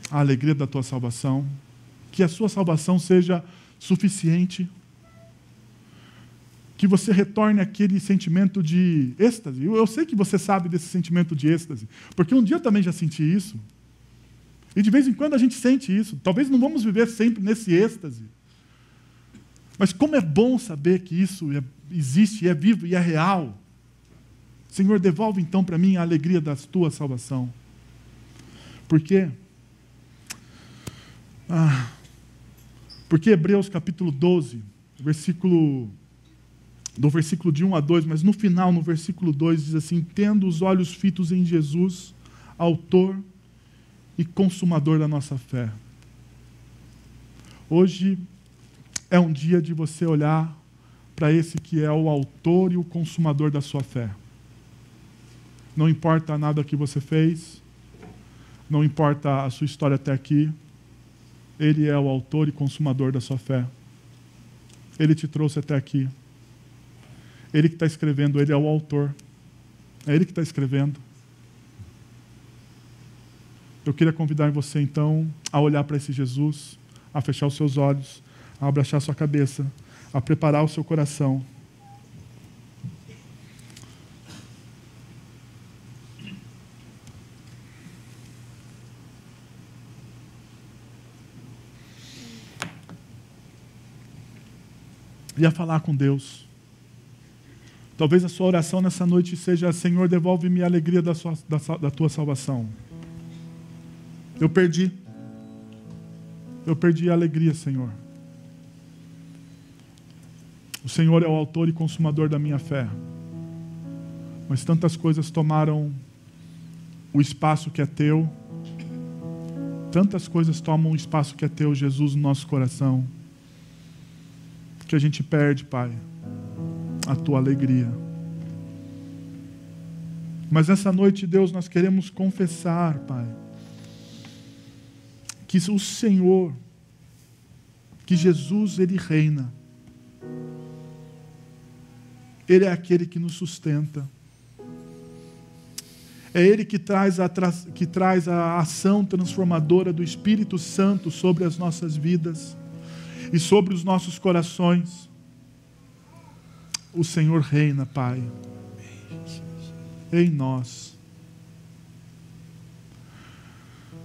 a alegria da tua salvação, que a sua salvação seja suficiente, que você retorne aquele sentimento de êxtase. Eu sei que você sabe desse sentimento de êxtase, porque um dia eu também já senti isso. E de vez em quando a gente sente isso. Talvez não vamos viver sempre nesse êxtase. Mas como é bom saber que isso existe, é vivo e é real. Senhor, devolve então para mim a alegria da tua salvação. Por quê? Porque Hebreus capítulo 12, do versículo de 1 a 2, mas no final, no versículo 2, diz assim, tendo os olhos fitos em Jesus, autor e consumador da nossa fé. Hoje é um dia de você olhar para esse que é o autor e o consumador da sua fé. Não importa nada que você fez, não importa a sua história até aqui, Ele é o autor e consumador da sua fé. Ele te trouxe até aqui. Ele que está escrevendo, Ele é o autor. É Ele que está escrevendo. Eu queria convidar você, então, a olhar para esse Jesus, a fechar os seus olhos, a abaixar a sua cabeça, a preparar o seu coração. E a falar com Deus. Talvez a sua oração nessa noite seja, Senhor, devolve-me a alegria da tua salvação. Eu perdi a alegria, Senhor. O Senhor é o autor e consumador da minha fé. Mas tantas coisas tomaram o espaço que é teu. Tantas coisas tomam o espaço que é teu, Jesus, no nosso coração. Que a gente perde, Pai, a tua alegria. Mas nessa noite, Deus, nós queremos confessar, Pai, que o Senhor, que Jesus, Ele reina. Ele é aquele que nos sustenta. É Ele que traz a ação transformadora do Espírito Santo sobre as nossas vidas e sobre os nossos corações. O Senhor reina, Pai, em nós.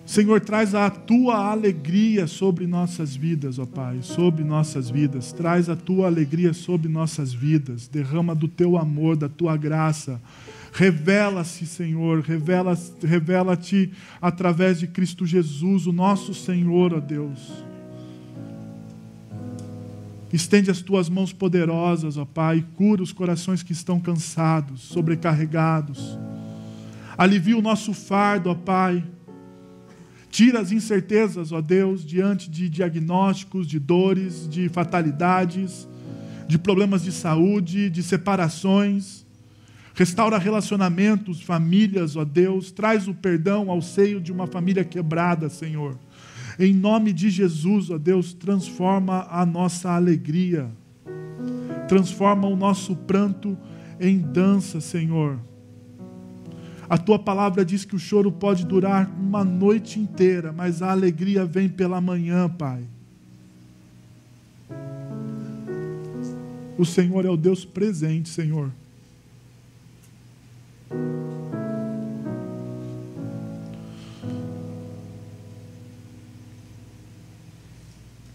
Senhor, traz a tua alegria sobre nossas vidas, ó Pai, sobre nossas vidas. Traz a tua alegria sobre nossas vidas. Derrama do teu amor, da tua graça. Revela-se, Senhor, revela-te através de Cristo Jesus, o nosso Senhor, ó Deus. Estende as tuas mãos poderosas, ó Pai, e cura os corações que estão cansados, sobrecarregados. Alivia o nosso fardo, ó Pai. Tira as incertezas, ó Deus, diante de diagnósticos, de dores, de fatalidades, de problemas de saúde, de separações. Restaura relacionamentos, famílias, ó Deus. Traz o perdão ao seio de uma família quebrada, Senhor. Em nome de Jesus, ó Deus, transforma a nossa alegria. Transforma o nosso pranto em dança, Senhor. A Tua palavra diz que o choro pode durar uma noite inteira, mas a alegria vem pela manhã, Pai. O Senhor é o Deus presente, Senhor.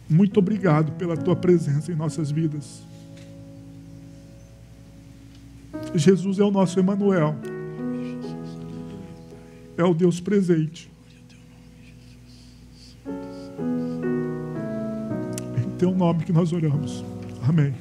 Muito obrigado pela Tua presença em nossas vidas. Jesus é o nosso Emanuel. É o Deus presente. Em Teu nome que nós oramos. Amém.